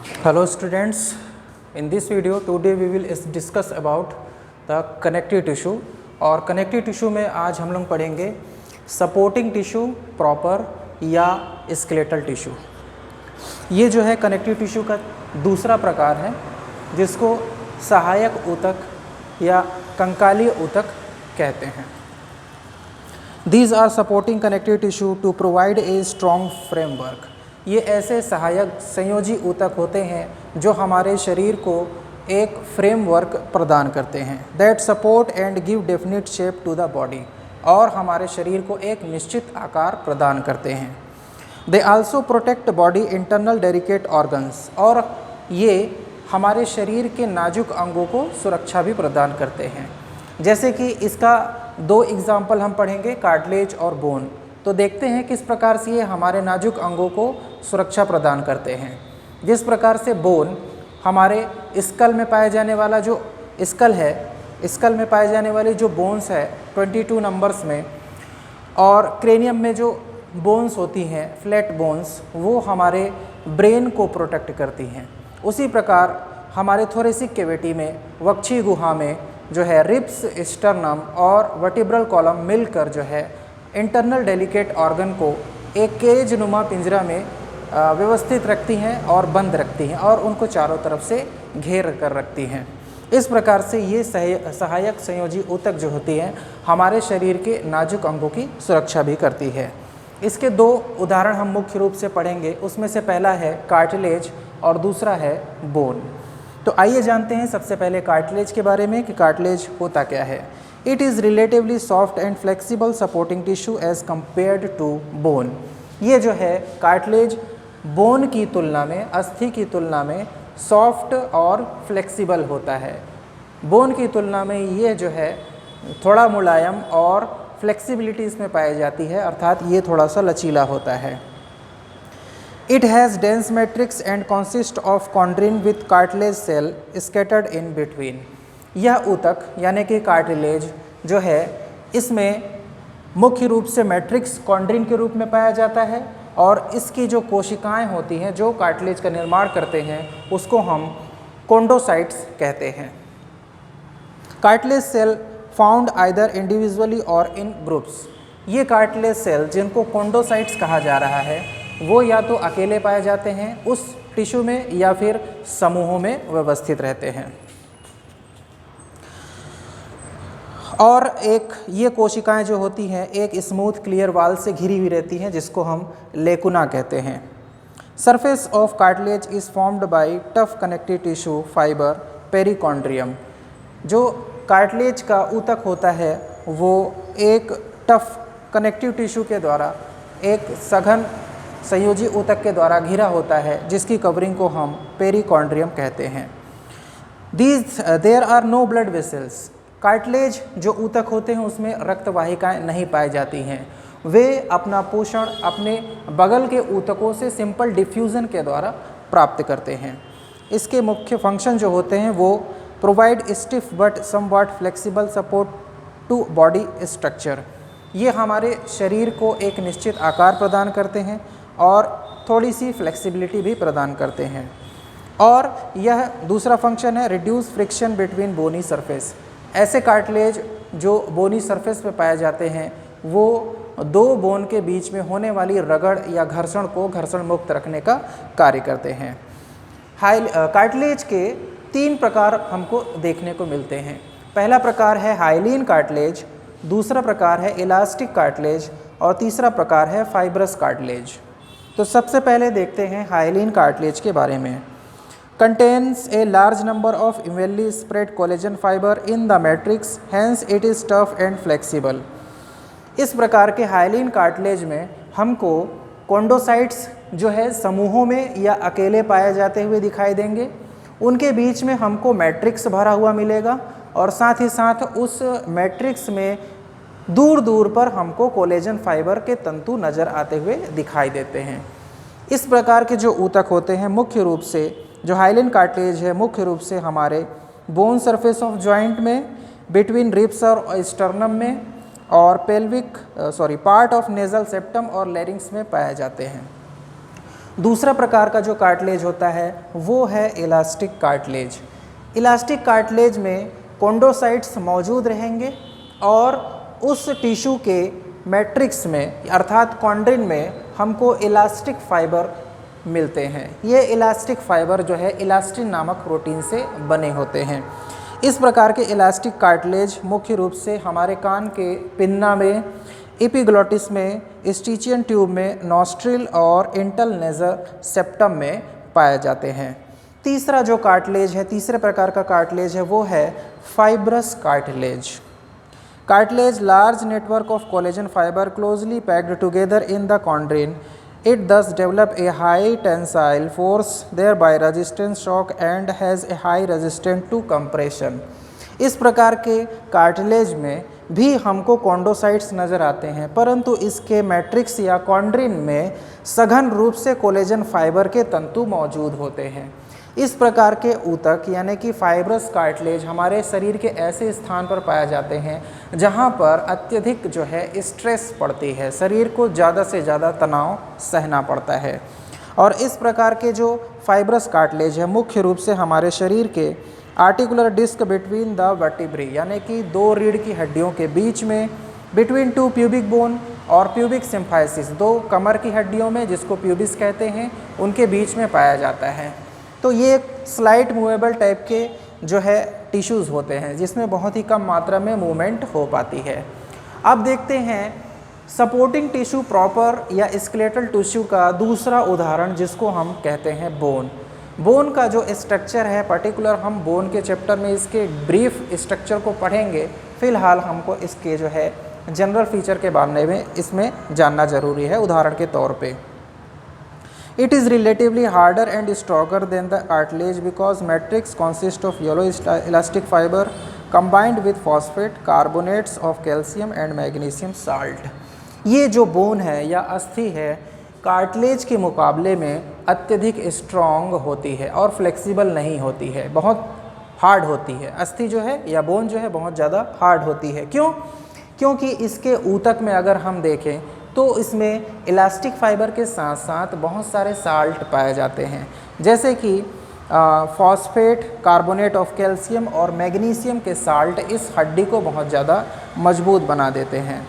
Hello students, in this video today we will discuss about the connective tissue और connective tissue में आज हम लोग पढ़ेंगे सपोर्टिंग टिश्यू प्रॉपर या स्केलेटल टिश्यू। ये जो है कनेक्टिव टिश्यू का दूसरा प्रकार है जिसको सहायक ऊतक या कंकालीय ऊतक कहते हैं। These are supporting connective tissue to provide a strong framework। ये ऐसे सहायक संयोजी ऊतक होते हैं जो हमारे शरीर को एक फ्रेमवर्क प्रदान करते हैं। That support and give definite shape to the body। और हमारे शरीर को एक निश्चित आकार प्रदान करते हैं। They also protect body internal delicate organs। और ये हमारे शरीर के नाजुक अंगों को सुरक्षा भी प्रदान करते हैं। जैसे कि इसका दो एग्जाम्पल हम पढ़ेंगे, कार्टिलेज और बोन। तो देखते हैं किस प्रकार से ये हमारे नाजुक अंगों को सुरक्षा प्रदान करते हैं। जिस प्रकार से बोन हमारे स्कल में पाए जाने वाला जो स्कल है, स्कल में पाए जाने वाली जो बोन्स है 22 नंबर्स में, और क्रेनियम में जो बोन्स होती हैं फ्लैट बोन्स, वो हमारे ब्रेन को प्रोटेक्ट करती हैं। उसी प्रकार हमारे थोरेसिक कैविटी में, वक्षीय गुहा में जो है रिब्स, स्टर्नम और वर्टिब्रल कॉलम मिलकर जो है इंटरनल डेलिकेट ऑर्गन को एक केज नुमा पिंजरा में व्यवस्थित रखती हैं और बंद रखती हैं और उनको चारों तरफ से घेर कर रखती हैं। इस प्रकार से ये सहायक संयोजी ऊतक जो होती हैं हमारे शरीर के नाजुक अंगों की सुरक्षा भी करती है। इसके दो उदाहरण हम मुख्य रूप से पढ़ेंगे। उसमें से पहला है कार्टिलेज और दूसरा है बोन। तो आइए जानते हैं सबसे पहले कार्टिलेज के बारे में कि कार्टिलेज होता क्या है। It is relatively soft and flexible supporting tissue as compared to bone. ये जो है कार्टिलेज बोन की तुलना में, अस्थि की तुलना में सॉफ्ट और फ्लेक्सिबल होता है। बोन की तुलना में ये जो है थोड़ा मुलायम और फ्लेक्सिबिलिटी इसमें पाई जाती है, अर्थात ये थोड़ा सा लचीला होता है। It has dense matrix and consists of chondrine with cartilage cell scattered in between। यह ऊतक यानी कि कार्टिलेज जो है इसमें मुख्य रूप से मैट्रिक्स कॉन्ड्रिन के रूप में पाया जाता है और इसकी जो कोशिकाएं होती हैं जो कार्टिलेज का निर्माण करते हैं उसको हम कोंडोसाइट्स कहते हैं। Cartilage cell found either individually or in groups. ये कार्टिलेज सेल जिनको कोंडोसाइट्स कहा जा रहा है वो या तो अकेले पाए जाते हैं उस टिश्यू में या फिर समूहों में व्यवस्थित रहते हैं। और एक ये कोशिकाएं जो होती हैं एक स्मूथ क्लियर वाल से घिरी हुई रहती हैं जिसको हम लेकुना कहते हैं। Surface of cartilage is formed by tough connective tissue fibre perichondrium. जो कार्टिलेज का ऊतक होता है वो एक टफ कनेक्टिव टिश्यू के द्वारा, एक सघन संयोजी ऊतक के द्वारा घिरा होता है जिसकी कवरिंग को हम पेरिकॉन्ड्रियम कहते हैं। There are no blood vessels. Cartilage जो ऊतक होते हैं उसमें रक्त वाहिकाएँ नहीं पाई जाती हैं। वे अपना पोषण अपने बगल के ऊतकों से सिंपल डिफ्यूज़न के द्वारा प्राप्त करते हैं। इसके मुख्य फंक्शन जो होते हैं वो provide stiff but somewhat flexible support to body structure. ये हमारे शरीर को एक निश्चित आकार प्रदान करते हैं और थोड़ी सी फ्लेक्सिबिलिटी भी प्रदान करते हैं। और यह दूसरा फंक्शन है रिड्यूस फ्रिक्शन बिटवीन बोनी सरफेस। ऐसे कार्टिलेज जो बोनी सरफेस पे पाए जाते हैं वो दो बोन के बीच में होने वाली रगड़ या घर्षण को घर्षण मुक्त रखने का कार्य करते हैं। कार्टिलेज के तीन प्रकार हमको देखने को मिलते हैं। पहला प्रकार है हाइलीन कार्टिलेज, दूसरा प्रकार है इलास्टिक कार्टिलेज और तीसरा प्रकार है फाइब्रस कार्टिलेज। तो सबसे पहले देखते हैं हाइलीन कार्टिलेज के बारे में। Contains a large number of evenly spread collagen fibre in the matrix, hence it is tough and flexible. इस प्रकार के हाइलीन कार्टिलेज में हमको कोंडोसाइट्स जो है समूहों में या अकेले पाए जाते हुए दिखाई देंगे। उनके बीच में हमको मैट्रिक्स भरा हुआ मिलेगा और साथ ही साथ उस मैट्रिक्स में दूर दूर पर हमको कोलेजन फाइबर के तंतु नज़र आते हुए दिखाई देते हैं। इस प्रकार के जो ऊतक होते हैं मुख्य रूप से जो हाइलीन कार्टिलेज है मुख्य रूप से हमारे बोन सरफेस ऑफ जॉइंट में, बिटवीन रिब्स और स्टर्नम में और पार्ट ऑफ नेजल सेप्टम और लैरिंग्स में पाए जाते हैं। दूसरा प्रकार का जो कार्टिलेज होता है वो है इलास्टिक कार्टिलेज। इलास्टिक कार्टिलेज में कॉन्डोसाइट्स मौजूद रहेंगे और उस टिश्यू के मैट्रिक्स में अर्थात कॉन्ड्रिन में हमको इलास्टिक फाइबर मिलते हैं। ये इलास्टिक फाइबर जो है इलास्टिन नामक प्रोटीन से बने होते हैं। इस प्रकार के इलास्टिक कार्टिलेज मुख्य रूप से हमारे कान के पिन्ना में, एपिग्लॉटिस में, स्टिचियन ट्यूब में, नॉस्ट्रिल और इंटरनेजल सेप्टम में पाए जाते हैं। तीसरा जो कार्टिलेज है, तीसरे प्रकार का कार्टिलेज है वो है fibrous cartilage. Cartilage large network of collagen fibre closely packed together in the chondrin. It thus develop a high tensile force, thereby resistance shock and has a high resistance to compression। इस प्रकार के cartilage में भी हमको कॉन्डोसाइट्स नज़र आते हैं, परंतु इसके मैट्रिक्स या कॉन्ड्रिन में सघन रूप से कोलेजन फाइबर के तंतु मौजूद होते हैं। इस प्रकार के ऊतक यानी कि फाइब्रस कार्टिलेज हमारे शरीर के ऐसे स्थान पर पाए जाते हैं जहां पर अत्यधिक जो है स्ट्रेस पड़ती है, शरीर को ज़्यादा से ज़्यादा तनाव सहना पड़ता है। और इस प्रकार के जो फाइब्रस कार्टिलेज है मुख्य रूप से हमारे शरीर के articular disc between the vertebrae यानी कि दो रीढ़ की हड्डियों के बीच में, बिटवीन टू प्यूबिक बोन और प्यूबिक सिम्फाइसिस, दो कमर की हड्डियों में जिसको प्यूबिस कहते हैं, उनके बीच में पाया जाता है। तो ये एक स्लाइट मूवेबल टाइप के जो है टिश्यूज़ होते हैं जिसमें बहुत ही कम मात्रा में मूवमेंट हो पाती है। अब देखते हैं सपोर्टिंग टिश्यू प्रॉपर या स्केलेटल टिश्यू का दूसरा उदाहरण जिसको हम कहते हैं बोन। बोन का जो स्ट्रक्चर है पर्टिकुलर हम बोन के चैप्टर में इसके ब्रीफ स्ट्रक्चर को पढ़ेंगे। फ़िलहाल हमको इसके जो है जनरल फीचर के बारे में इसमें जानना ज़रूरी है। उदाहरण के तौर पे It is relatively harder and stronger than the cartilage because matrix consists of yellow elastic fiber combined with phosphate, carbonates of calcium and magnesium salt। ये जो बोन है या अस्थि है कार्टिलेज के मुकाबले में अत्यधिक स्ट्रॉन्ग होती है और फ्लेक्सिबल नहीं होती है, बहुत हार्ड होती है। अस्थि जो है या बोन जो है बहुत ज़्यादा हार्ड होती है। क्यों? क्योंकि इसके ऊतक में अगर हम देखें तो इसमें इलास्टिक फाइबर के साथ साथ बहुत सारे साल्ट पाए जाते हैं जैसे कि फॉस्फेट, कार्बोनेट ऑफ कैल्शियम और मैग्नीशियम के साल्ट इस हड्डी को बहुत ज़्यादा मजबूत बना देते हैं।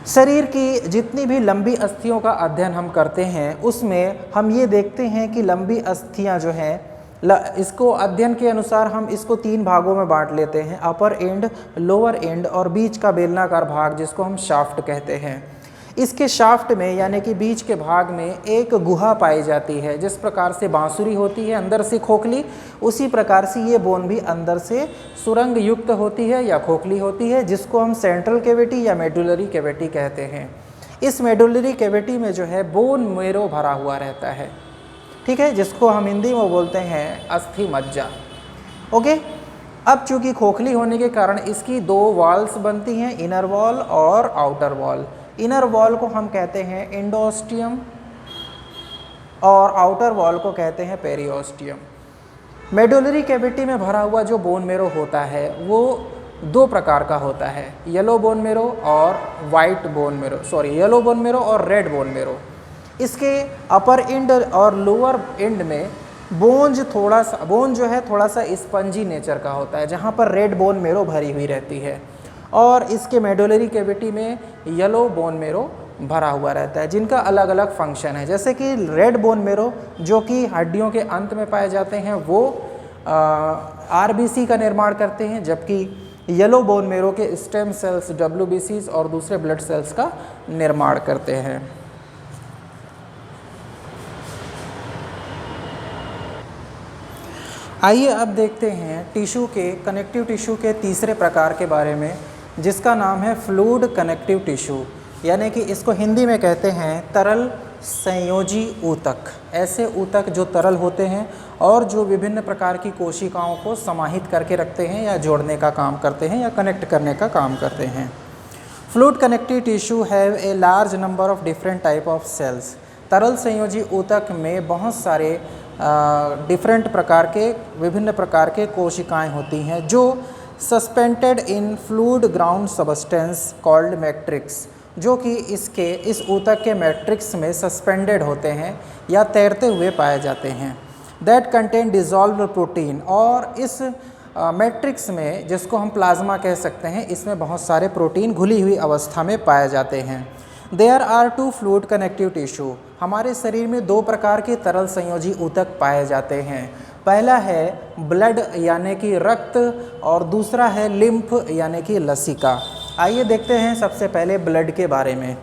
शरीर की जितनी भी लंबी अस्थियों का अध्ययन हम करते हैं उसमें हम ये देखते हैं कि लंबी अस्थियां जो हैं इसको अध्ययन के अनुसार हम इसको 3 भागों में बांट लेते हैं, अपर एंड, लोअर एंड और बीच का बेलनाकार भाग जिसको हम शाफ्ट कहते हैं। इसके शाफ्ट में यानी कि बीच के भाग में एक गुहा पाई जाती है। जिस प्रकार से बांसुरी होती है अंदर से खोखली, उसी प्रकार से ये बोन भी अंदर से सुरंग युक्त होती है या खोखली होती है जिसको हम सेंट्रल कैविटी या मेडुलरी कैविटी कहते हैं। इस मेडुलरी कैविटी में जो है बोन मेरो भरा हुआ रहता है, ठीक है, जिसको हम हिंदी में बोलते हैं अस्थि मज्जा। ओके, अब चूंकि खोखली होने के कारण इसकी 2 वॉल्स बनती हैं, इनर वॉल और आउटर वॉल। इनर वॉल को हम कहते हैं एंडोस्टियम और आउटर वॉल को कहते हैं पेरियोस्टियम। मेडुलरी कैविटी में भरा हुआ जो बोन मेरो होता है वो 2 प्रकार का होता है, येलो बोन मेरो और white bone marrow, yellow bone marrow और रेड बोन मेरो। इसके अपर एंड और लोअर एंड में बोन जो है थोड़ा सा स्पंजी नेचर का होता है जहाँ पर रेड बोन मेरो भरी हुई रहती है, और इसके मेडुलरी कैविटी में येलो बोन मेरो भरा हुआ रहता है जिनका अलग अलग फंक्शन है। जैसे कि रेड बोन मेरो जो कि हड्डियों के अंत में पाए जाते हैं वो आरबीसी का निर्माण करते हैं, जबकि येलो बोन मेरो के स्टेम सेल्स, डब्ल्यूबीसीज और दूसरे ब्लड सेल्स का निर्माण करते हैं। आइए अब देखते हैं टिश्यू के कनेक्टिव टिश्यू के तीसरे प्रकार के बारे में जिसका नाम है फ्लूइड कनेक्टिव टिश्यू, यानी कि इसको हिंदी में कहते हैं तरल संयोजी ऊतक। ऐसे ऊतक जो तरल होते हैं और जो विभिन्न प्रकार की कोशिकाओं को समाहित करके रखते हैं या जोड़ने का काम करते हैं या कनेक्ट करने का काम करते हैं। Fluid connective tissue have a large number of different type of cells. तरल संयोजी ऊतक में बहुत सारे विभिन्न प्रकार के कोशिकाएं होती हैं जो suspended in fluid ground substance called matrix. जो कि इस ऊतक के मैट्रिक्स में सस्पेंडेड होते हैं या तैरते हुए पाए जाते हैं। दैट कंटेन डिजॉल्व प्रोटीन, और इस मैट्रिक्स में, जिसको हम प्लाज्मा कह सकते हैं, इसमें बहुत सारे प्रोटीन घुली हुई अवस्था में पाए जाते हैं। There are 2 fluid connective tissue, हमारे शरीर में 2 प्रकार के तरल संयोजी ऊतक पाए जाते हैं। पहला है ब्लड यानी कि रक्त, और दूसरा है लिम्फ यानी कि लसिका। आइए देखते हैं सबसे पहले ब्लड के बारे में।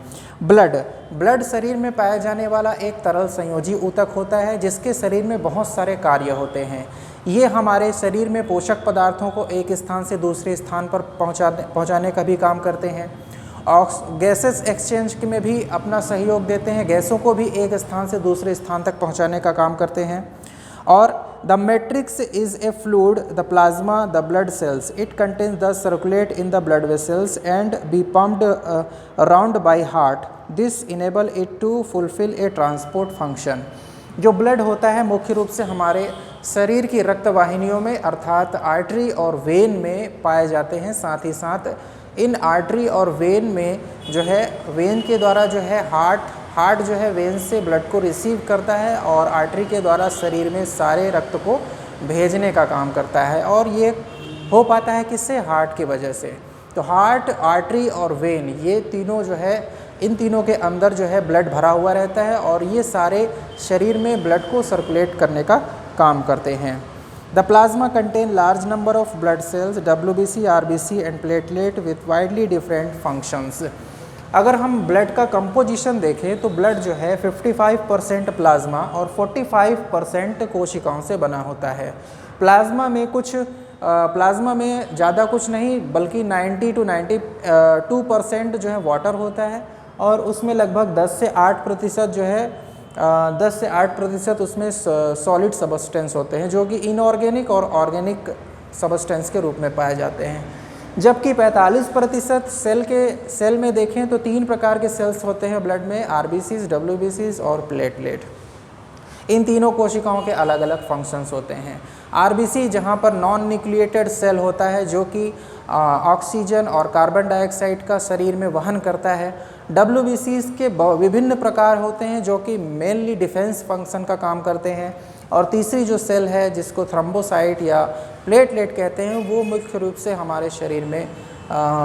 ब्लड शरीर में पाया जाने वाला एक तरल संयोजी ऊतक होता है, जिसके शरीर में बहुत सारे कार्य होते हैं। ये हमारे शरीर में पोषक पदार्थों को एक स्थान से दूसरे स्थान पर पहुंचाने का भी काम करते हैं। गैसेस एक्सचेंज में भी अपना सहयोग देते हैं, गैसों को भी एक स्थान से दूसरे स्थान तक पहुंचाने का काम करते हैं। और the matrix is a fluid, the plasma the blood cells, it contains the circulate in the blood vessels and be pumped around by heart, this enable it to fulfil a transport function. जो blood होता है मुख्य रूप से हमारे शरीर की रक्त वाहिनियों में अर्थात आर्टरी और वेन में पाए जाते हैं। साथ ही साथ इन आर्टरी और वेन में जो है, वेन के द्वारा जो है हार्ट जो है वेन से ब्लड को रिसीव करता है, और आर्टरी के द्वारा शरीर में सारे रक्त को भेजने का काम करता है। और ये हो पाता है किससे? हार्ट की वजह से। तो हार्ट, आर्टरी और वेन, ये तीनों जो है, इन तीनों के अंदर जो है ब्लड भरा हुआ रहता है, और ये सारे शरीर में ब्लड को सर्कुलेट करने का काम करते हैं। The plasma contain large number of blood cells, WBC, RBC and platelet with widely different functions. अगर हम ब्लड का कंपोजिशन देखें तो ब्लड जो है 55% प्लाज्मा और 45% कोशिकाओं से बना होता है। प्लाज्मा में ज़्यादा कुछ नहीं बल्कि 90 to 92% जो है वाटर होता है, और उसमें लगभग 10 से 8% जो है 10% उसमें सॉलिड सबस्टेंस होते हैं, जो कि इनऑर्गेनिक और ऑर्गेनिक सबस्टेंस के रूप में पाए जाते हैं। जबकि 45% सेल में देखें तो 3 प्रकार के सेल्स होते हैं ब्लड में, RBCs, WBCs और प्लेटलेट। इन तीनों कोशिकाओं के अलग अलग फंक्शंस होते हैं। RBC जहाँ पर नॉन न्यूक्लिएटेड सेल होता है, जो कि ऑक्सीजन और कार्बन डाइऑक्साइड का शरीर में वहन करता है। WBCs के विभिन्न प्रकार होते हैं, जो कि मेनली डिफेंस फंक्शन का काम करते हैं। और तीसरी जो सेल है, जिसको थ्रोम्बोसाइट या प्लेटलेट कहते हैं, वो मुख्य रूप से हमारे शरीर में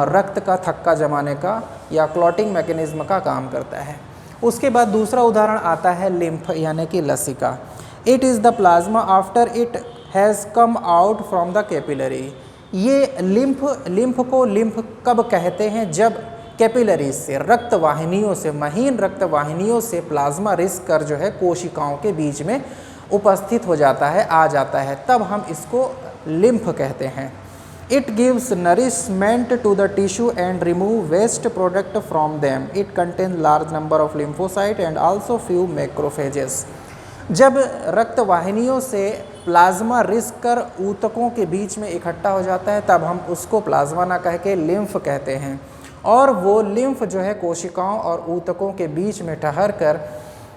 रक्त का थक्का जमाने का या क्लॉटिंग मैकेनिज्म का काम करता है। उसके बाद दूसरा उदाहरण आता है लिम्फ यानी कि लसिका। It is the plasma after it has come out from the capillary. ये लिम्फ को लिम्फ कब कहते हैं? जब कैपिलरीज से, रक्त वाहिनियों से, महीन रक्त वाहिनियों से प्लाज्मा रिस कर जो है कोशिकाओं के बीच में उपस्थित हो जाता है, आ जाता है, तब हम इसको लिम्फ कहते हैं। It gives nourishment to the tissue and remove waste product from them. It contains large number of lymphocytes and also few macrophages. जब रक्त वाहिनियों से प्लाज्मा रिस कर ऊतकों के बीच में इकट्ठा हो जाता है, तब हम उसको प्लाज्मा ना कह के लिम्फ कहते हैं। और वो लिम्फ जो है कोशिकाओं और ऊतकों के बीच में ठहर कर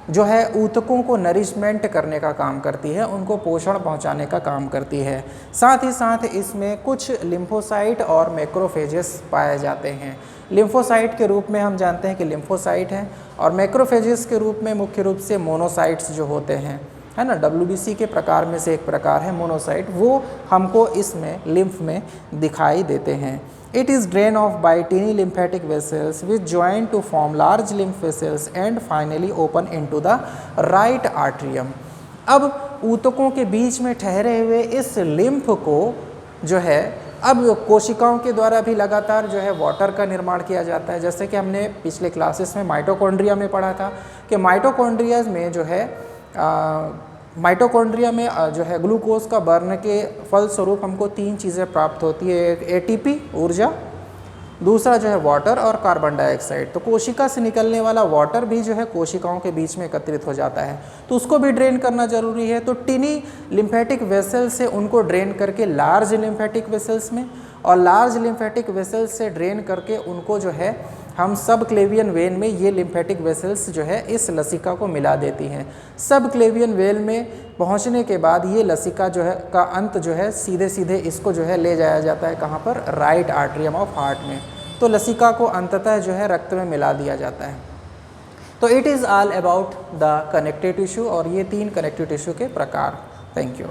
जो है ऊतकों को नरिशमेंट करने का काम करती है, उनको पोषण पहुंचाने का काम करती है। साथ ही साथ इसमें कुछ लिम्फोसाइट और मैक्रोफेजेस पाए जाते हैं। लिम्फोसाइट के रूप में हम जानते हैं कि लिम्फोसाइट है, और मैक्रोफेजेस के रूप में मुख्य रूप से मोनोसाइट्स जो होते हैं, है ना, WBC के प्रकार में से एक प्रकार है मोनोसाइट, वो हमको इसमें लिम्फ में दिखाई देते हैं। It is drained off by tiny lymphatic vessels which join to form large lymph vessels and finally open into the right atrium. अब ऊतकों के बीच में ठहरे हुए इस लिम्फ को जो है अब कोशिकाओं के द्वारा भी लगातार जो है वाटर का निर्माण किया जाता है। जैसे कि हमने पिछले क्लासेस में माइटोकॉन्ड्रिया में पढ़ा था कि माइटोकॉन्ड्रिया में जो है माइटोकॉन्ड्रिया में जो है ग्लूकोज का बर्न के फलस्वरूप हमको 3 चीज़ें प्राप्त होती है, एक ATP ऊर्जा, दूसरा जो है वाटर और कार्बन डाइऑक्साइड। तो कोशिका से निकलने वाला वाटर भी जो है कोशिकाओं के बीच में एकत्रित हो जाता है, तो उसको भी ड्रेन करना जरूरी है। तो टिनी लिम्फेटिक वेसल से उनको ड्रेन करके लार्ज लिम्फेटिक वेसल्स में, और लार्ज लिम्फेटिक वेसल्स से ड्रेन करके उनको जो है हम सब क्लेवियन वेन में ये लिम्फेटिक वेसल्स जो है इस लसिका को मिला देती हैं। सब क्लेवियन वेन में पहुंचने के बाद ये लसिका जो है का अंत जो है सीधे सीधे इसको जो है ले जाया जाता है कहाँ पर? राइट आर्टरियम ऑफ हार्ट में। तो लसिका को अंततः जो है रक्त में मिला दिया जाता है। तो it is all about the connective tissue और ये 3 कनेक्टिव टिश्यू के प्रकार। Thank you.